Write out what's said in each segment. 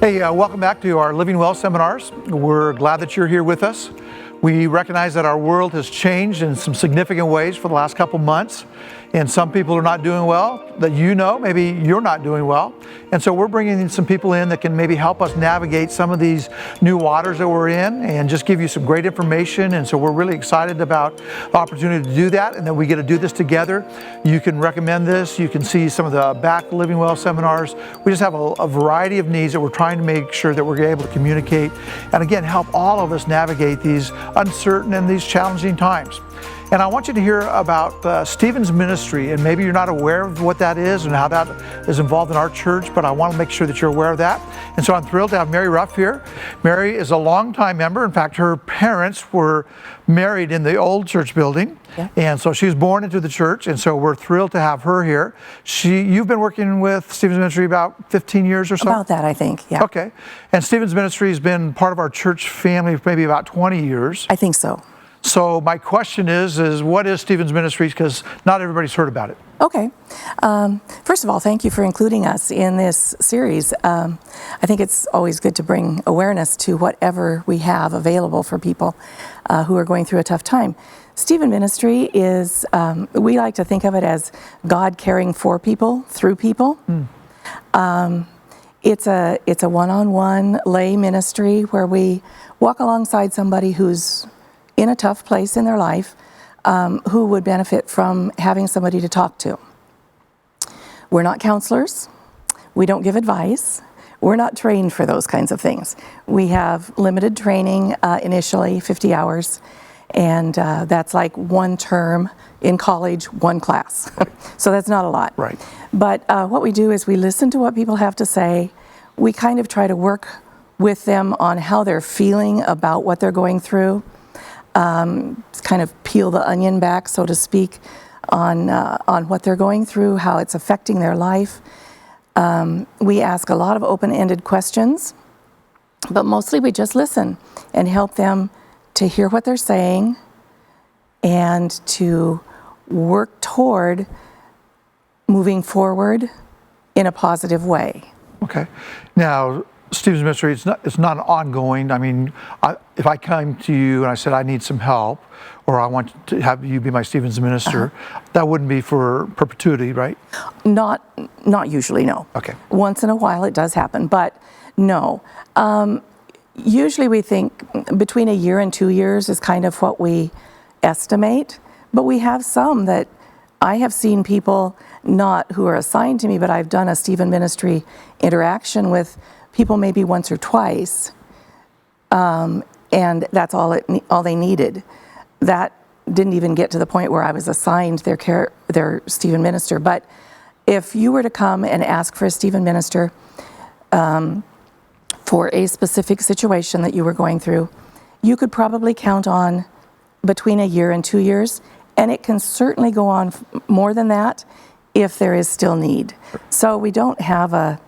Hey, welcome back to our Living Well seminars. We're glad that you're here with us. We recognize that our world has changed in some significant ways for the last couple months, and some people are not doing well, that maybe you're not doing well. And so we're bringing some people in that can maybe help us navigate some of these new waters that we're in and just give you some great information. And so we're really excited about the opportunity to do that, and that we get to do this together. You can recommend this. You can see some of the back Living Well seminars. We just have a variety of needs that we're trying to make sure that we're able to communicate and again help all of us navigate these uncertain and these challenging times. And I want you to hear about Stephen's ministry, and maybe you're not aware of what that is and how that is involved in our church, but I want to make sure that you're aware of that. And so I'm thrilled to have Mary Ruff here. Mary is a longtime member. In fact, her parents were married in the old church building. Yeah. And so she was born into the church, and so we're thrilled to have her here. You've been working with Stephen's ministry about 15 years or so? About that, I think, yeah. Okay. And Stephen's ministry has been part of our church family for maybe about 20 years. I think so. So my question is what is Stephen's ministry? Because not everybody's heard about it. Okay. First of all, thank you for including us in this series. I think it's always good to bring awareness to whatever we have available for people who are going through a tough time. Stephen Ministry is, we like to think of it as God caring for people, through people. It's a one-on-one lay ministry where we walk alongside somebody who's in a tough place in their life, who would benefit from having somebody to talk to. We're not counselors. We don't give advice. We're not trained for those kinds of things. We have limited training initially, 50 hours, and that's like one term in college, one class. So that's not a lot. Right. But what we do is we listen to what people have to say. We kind of try to work with them on how they're feeling about what they're going through. Kind of peel the onion back, so to speak, on what they're going through, how it's affecting their life. We ask a lot of open-ended questions, but mostly we just listen and help them to hear what they're saying and to work toward moving forward in a positive way. Okay. Now, Stephen's ministry, it's not ongoing. I mean, if I came to you and I said I need some help, or I want to have you be my Stephen's minister, that wouldn't be for perpetuity, right? Not usually, no. Okay. Once in a while it does happen, but no. Usually we think between a year and 2 years is kind of what we estimate, but we have some that I have seen people not who are assigned to me, but I've done a Stephen ministry interaction with people maybe once or twice, and that's all they needed. That didn't even get to the point where I was assigned their Stephen minister. But if you were to come and ask for a Stephen minister for a specific situation that you were going through, you could probably count on between a year and 2 years, and it can certainly go on more than that if there is still need. So we don't have a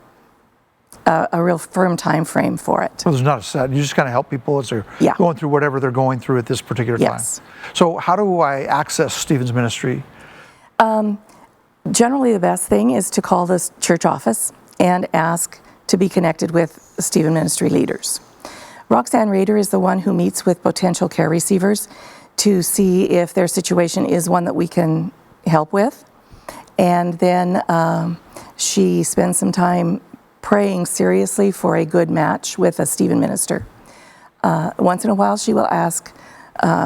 real firm time frame for it. Well, there's not a set. You just kind of help people as they're going through whatever they're going through at this particular time. Yes. So how do I access Stephen's ministry? Generally, the best thing is to call the church office and ask to be connected with Stephen ministry leaders. Roxanne Rader is the one who meets with potential care receivers to see if their situation is one that we can help with. And then she spends some time praying seriously for a good match with a Stephen minister. Once in a while, she will ask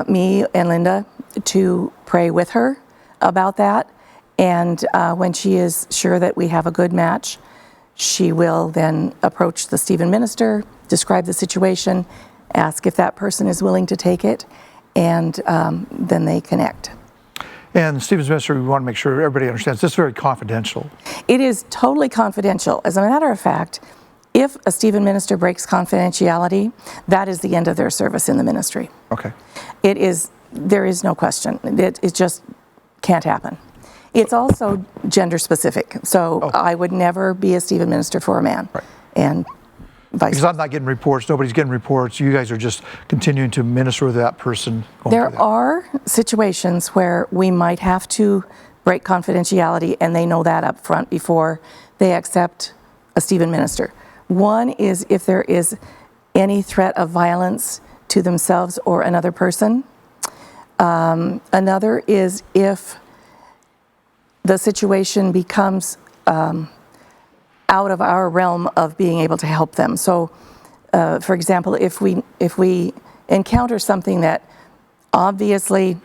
me and Linda to pray with her about that. And when she is sure that we have a good match, she will then approach the Stephen minister, describe the situation, ask if that person is willing to take it, and then they connect. And Stephen's ministry, we want to make sure everybody understands this is very confidential. It is totally confidential. As a matter of fact, if a Stephen minister breaks confidentiality, that is the end of their service in the ministry. Okay. There is no question. It just can't happen. It's also gender specific. So I would never be a Stephen minister for a man. Right. And vice Because I'm not getting reports, nobody's getting reports, you guys are just continuing to minister with that person. There are situations where we might have to break confidentiality, and they know that up front before they accept a Stephen minister. One is if there is any threat of violence to themselves or another person. Another is if the situation becomes out of our realm of being able to help them. So, for example, if we encounter something that obviously,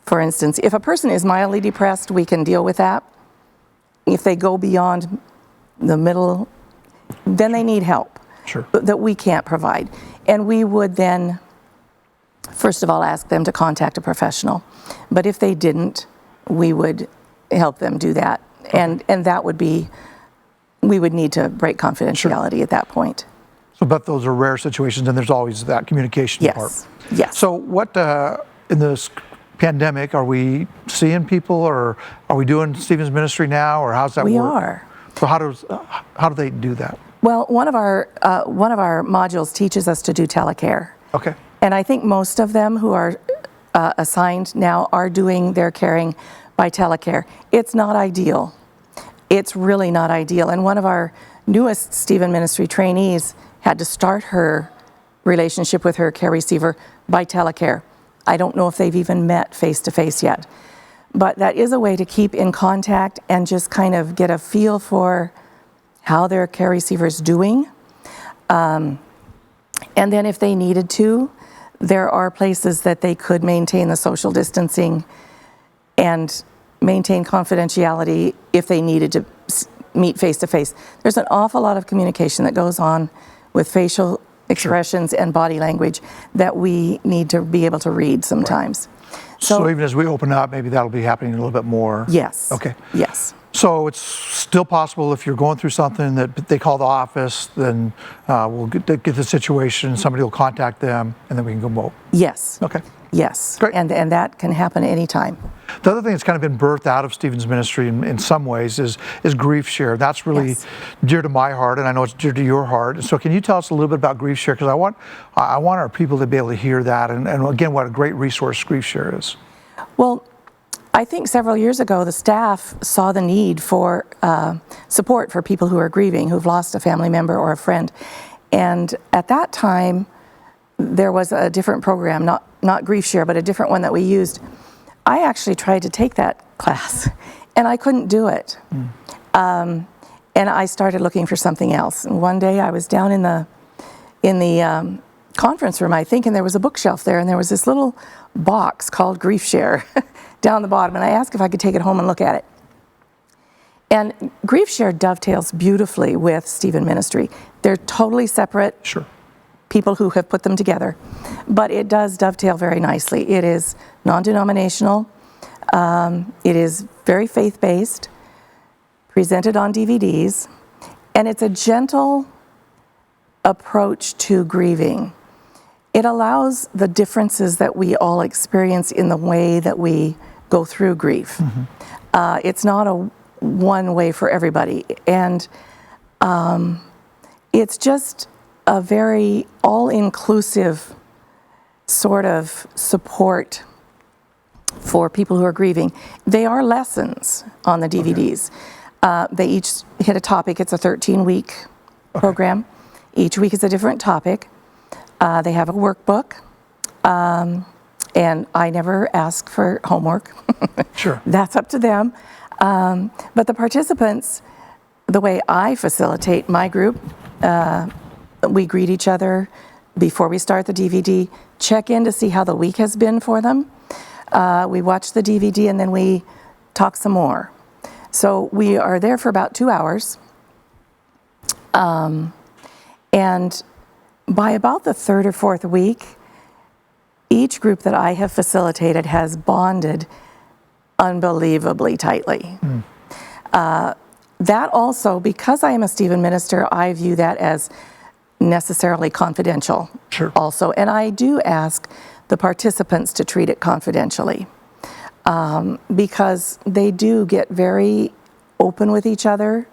for instance, if a person is mildly depressed, we can deal with that. If they go beyond the middle, then they need help. Sure. That we can't provide. And we would then, first of all, ask them to contact a professional. But if they didn't, we would help them do that. Okay. And that would be, we would need to break confidentiality at that point. So, but those are rare situations, and there's always that communication part. Yes. So what, in this pandemic, are we seeing people, or are we doing Stephen's ministry now, or how's that work? We are. So how do they do that? Well, one of our modules teaches us to do telecare. Okay. And I think most of them who are assigned now are doing their caring by telecare. It's not ideal. It's really not ideal. And one of our newest Stephen Ministry trainees had to start her relationship with her care receiver by telecare. I don't know if they've even met face-to-face yet. But that is a way to keep in contact and just kind of get a feel for how their care receiver is doing. And then if they needed to, there are places that they could maintain the social distancing and maintain confidentiality if they needed to meet face-to-face. There's an awful lot of communication that goes on with facial expressions and body language that we need to be able to read sometimes. Right. So even as we open up, maybe that'll be happening a little bit more. Yes. Okay. Yes. So it's still possible if you're going through something that they call the office, then we'll get the situation, somebody will contact them, and then we can go vote. Yes. Okay. Yes. Great. And that can happen anytime. The other thing that's kind of been birthed out of Stephen's ministry in some ways is Griefshare. That's really dear to my heart, and I know it's dear to your heart. So can you tell us a little bit about Griefshare? Because I want our people to be able to hear that, and again, what a great resource Griefshare is. Well, I think several years ago, the staff saw the need for support for people who are grieving, who've lost a family member or a friend. And at that time, there was a different program, not Griefshare, but a different one that we used. I actually tried to take that class, and I couldn't do it. And I started looking for something else. And one day I was down in the conference room, I think, and there was a bookshelf there, and there was this little box called Griefshare down the bottom, and I asked if I could take it home and look at it. And Griefshare dovetails beautifully with Stephen Ministry. They're totally separate people who have put them together, but it does dovetail very nicely. It is non-denominational. It is very faith-based, presented on DVDs, and it's a gentle approach to grieving. It allows the differences that we all experience in the way that we go through grief. It's not a one way for everybody, and it's just a very all-inclusive sort of support for people who are grieving. They are lessons on the DVDs. They each hit a topic. It's a 13-week program. Each week is a different topic. They have a workbook, and I never ask for homework. That's up to them. But the participants, the way I facilitate my group, we greet each other before we start the DVD, check in to see how the week has been for them. We watch the DVD, and then we talk some more. So we are there for about 2 hours. And by about the third or fourth week, each group that I have facilitated has bonded unbelievably tightly. That also, because I am a Stephen minister, I view that as necessarily confidential also. And I do ask the participants to treat it confidentially because they do get very open with each other.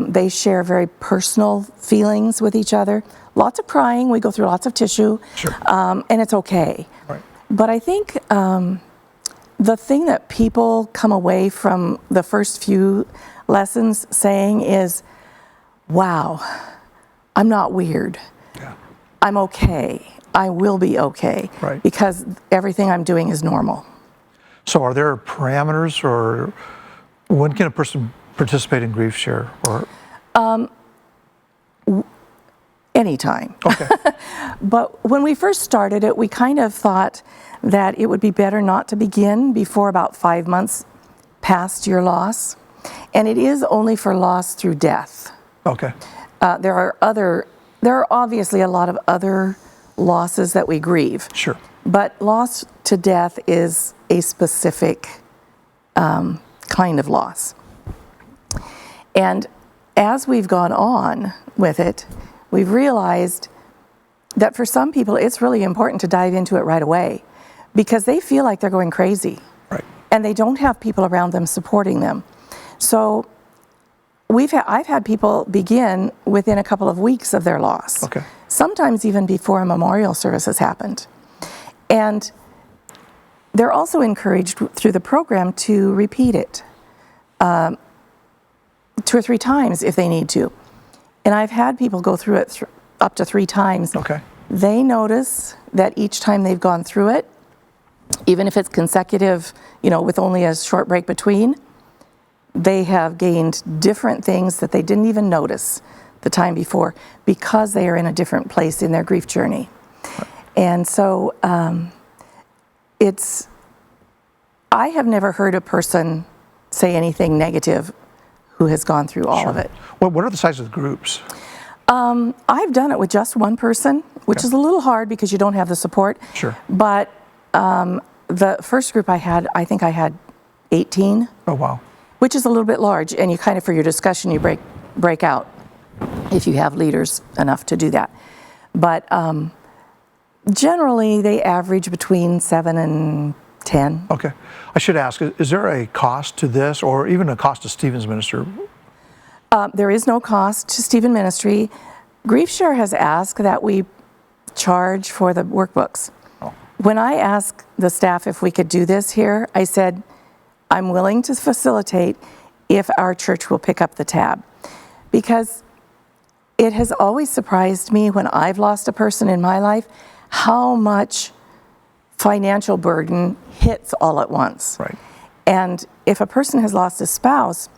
They share very personal feelings with each other. Lots of crying, we go through lots of tissue, and it's okay. But I think the thing that people come away from the first few lessons saying is, wow, I'm not weird. Yeah. I'm okay. I will be okay. Right. Because everything I'm doing is normal. So are there parameters, or when can a person participate in Griefshare? Or Anytime. okay, But when we first started it, we kind of thought that it would be better not to begin before about 5 months past your loss. And it is only for loss through death. okay, There are obviously a lot of other losses that we grieve. sure, But loss to death is a specific kind of loss. And as we've gone on with it, we've realized that for some people it's really important to dive into it right away because they feel like they're going crazy. right, And they don't have people around them supporting them. So I've had people begin within a couple of weeks of their loss. okay, Sometimes even before a memorial service has happened. And they're also encouraged through the program to repeat it 2 or 3 times if they need to. And I've had people go through it up to 3 times. okay, They notice that each time they've gone through it, even if it's consecutive, with only a short break between, they have gained different things that they didn't even notice the time before because they are in a different place in their grief journey. And so I have never heard a person say anything negative who has gone through all of it. What are the size of the groups? I've done it with just one person, which is a little hard because you don't have the support. Sure. But the first group I think I had 18. Oh, wow. Which is a little bit large, and you kind of, for your discussion, you break out if you have leaders enough to do that. But generally, they average between 7 and 10. Okay. I should ask, is there a cost to this, or even a cost to Stephen's minister? There is no cost to Stephen Ministry. Griefshare has asked that we charge for the workbooks. Oh. When I asked the staff if we could do this here, I said, I'm willing to facilitate if our church will pick up the tab. Because it has always surprised me when I've lost a person in my life, how much financial burden hits all at once. Right. And if a person has lost a spouse,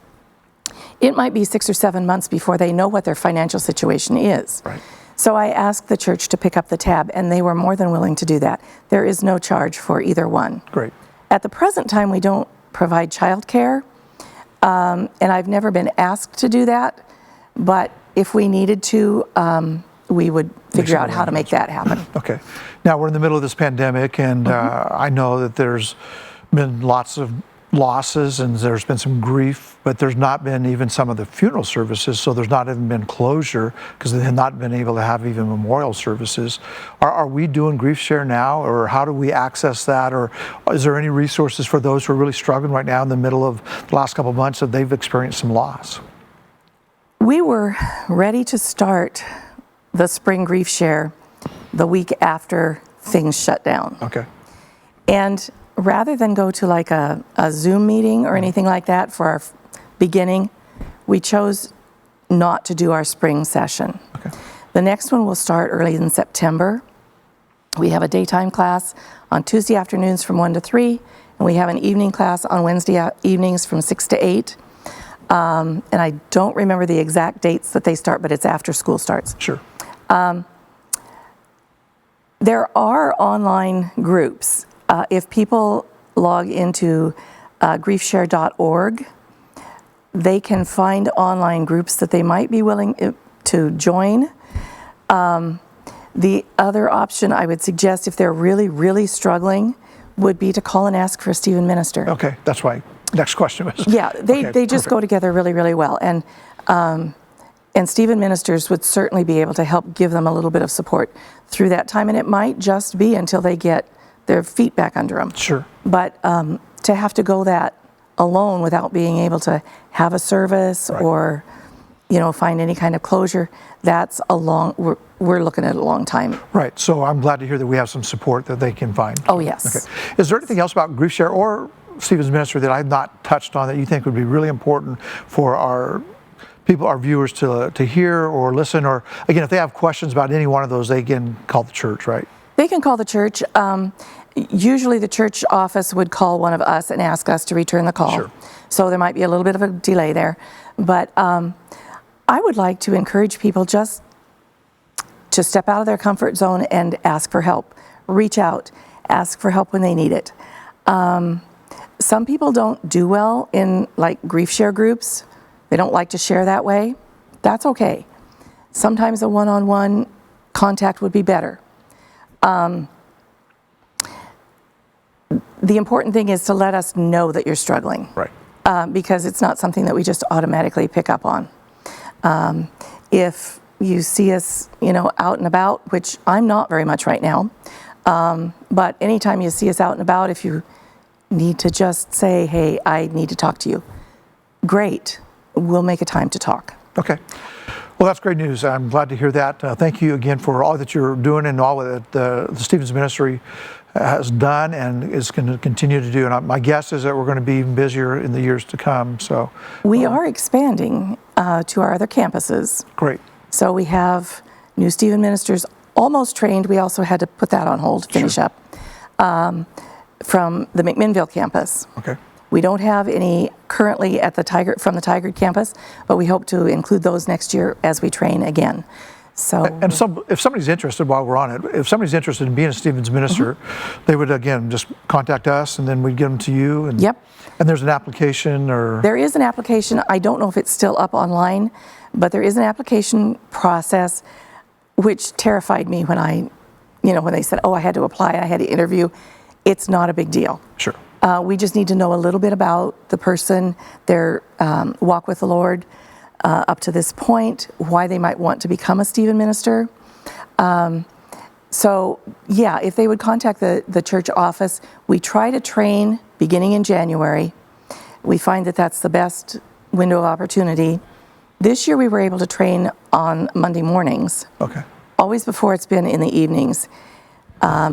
it might be 6 or 7 months before they know what their financial situation is. Right. So I asked the church to pick up the tab, and they were more than willing to do that. There is no charge for either one. Great. At the present time, we don't provide childcare, and I've never been asked to do that, but if we needed to, we would figure out how to make that happen. Okay. Now, we're in the middle of this pandemic, and I know that there's been lots of losses and there's been some grief, but there's not been even some of the funeral services, so there's not even been closure because they have not been able to have even memorial services. Are we doing Griefshare now, or how do we access that, or is there any resources for those who are really struggling right now in the middle of the last couple of months that they've experienced some loss? We were ready to start the spring Griefshare the week after things shut down. Okay. And rather than go to like a Zoom meeting or anything like that for our beginning, we chose not to do our spring session. Okay. The next one will start early in September. We have a daytime class on Tuesday afternoons from 1 to 3, and we have an evening class on Wednesday evenings from 6 to 8. And I don't remember the exact dates that they start, but it's after school starts. Sure. There are online groups. If people log into griefshare.org, they can find online groups that they might be willing to join. The other option I would suggest, if they're really, really struggling, would be to call and ask for a Stephen minister. Okay, that's why next question was. Yeah, they just perfect. go together really, really well. And Stephen ministers would certainly be able to help give them a little bit of support through that time. And it might just be until they get their feet back under them. Sure. But to have to go that alone without being able to have a service Right. or, find any kind of closure, that's we're looking at a long time. Right, so I'm glad to hear that we have some support that they can find. Oh, yes. Okay. Is there anything else about Griefshare or Stephen's ministry that I've not touched on that you think would be really important for our people, our viewers, to hear or listen, or again, if they have questions about any one of those, they can call the church, right? They can call the church. Usually the church office would call one of us and ask us to return the call. Sure. So there might be a little bit of a delay there. But I would like to encourage people just to step out of their comfort zone and ask for help. Reach out, ask for help when they need it. Some people don't do well in like Griefshare groups. They don't like to share that way. That's okay. Sometimes a one-on-one contact would be better. The important thing is to let us know that you're struggling. Right. Because it's not something that we just automatically pick up on. If you see us, out and about, which I'm not very much right now, but anytime you see us out and about, if you need to just say, hey, I need to talk to you, great. We'll make a time to talk. Okay. Well, that's great news. I'm glad to hear that. Thank you again for all that you're doing and all that the Stevens Ministry has done and is going to continue to do. And my guess is that we're going to be even busier in the years to come. So we are expanding to our other campuses. Great. So we have new Stephen ministers almost trained. We also had to put that on hold to finish up from the McMinnville campus. Okay. We don't have any currently at from the Tigard campus, but we hope to include those next year as we train again. So, and if somebody's interested, while we're on it, if somebody's interested in being a Stevens minister, they would again just contact us, and then we'd get them to you. And, yep. And there's an application, or there is an application. I don't know if it's still up online, but there is an application process, which terrified me when when they said, "Oh, I had to apply, I had to interview." It's not a big deal. Sure. We just need to know a little bit about the person, their walk with the Lord up to this point, why they might want to become a Stephen minister. So, yeah, if they would contact the church office, we try to train beginning in January. We find that that's the best window of opportunity. This year we were able to train on Monday mornings. Okay. Always before it's been in the evenings.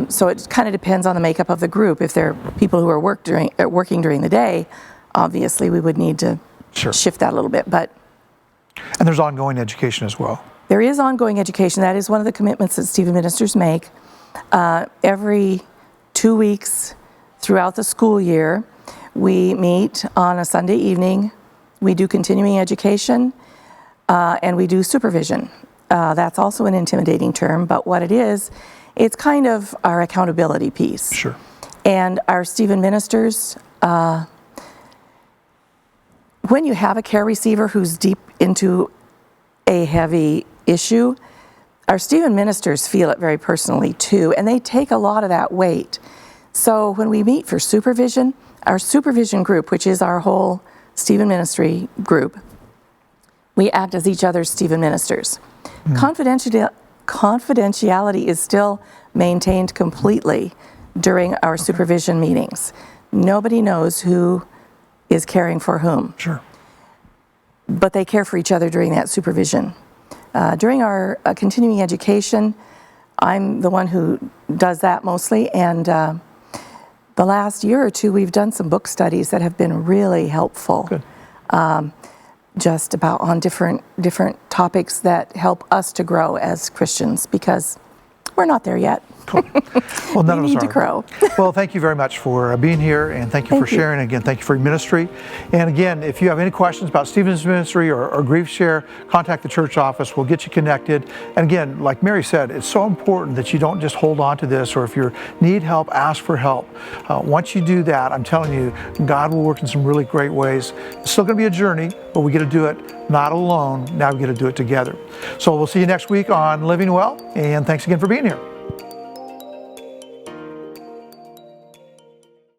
So it kind of depends on the makeup of the group. If there are people who are working during the day, obviously we would need to shift that a little bit. And there's ongoing education as well. There is ongoing education. That is one of the commitments that Stephen ministers make. Every 2 weeks throughout the school year, we meet on a Sunday evening. We do continuing education, and we do supervision. That's also an intimidating term, but what it is, it's kind of our accountability piece. Sure. And our Stephen ministers, when you have a care receiver who's deep into a heavy issue, our Stephen ministers feel it very personally too, and they take a lot of that weight. So when we meet for supervision, our supervision group, which is our whole Stephen ministry group, we act as each other's Stephen ministers. Confidentiality is still maintained completely during our supervision meetings. Nobody knows who is caring for whom. Sure. But they care for each other during that supervision. During our continuing education, I'm the one who does that mostly, and the last year or two we've done some book studies that have been really helpful. Good. Just about on different topics that help us to grow as Christians, because we're not there yet. Cool. Well, none we of us need to are. grow. Well, thank you very much for being here, and thank you for sharing. Again, thank you for your ministry. And again, if you have any questions about Stephen's ministry or Griefshare, contact the church office. We'll get you connected. And again, like Mary said, it's so important that you don't just hold on to this, or if you need help, ask for help. Once you do that, I'm telling you, God will work in some really great ways. It's still going to be a journey, but we get to do it not alone. Now we get to do it together. So we'll see you next week on Living Well, and thanks again for being here.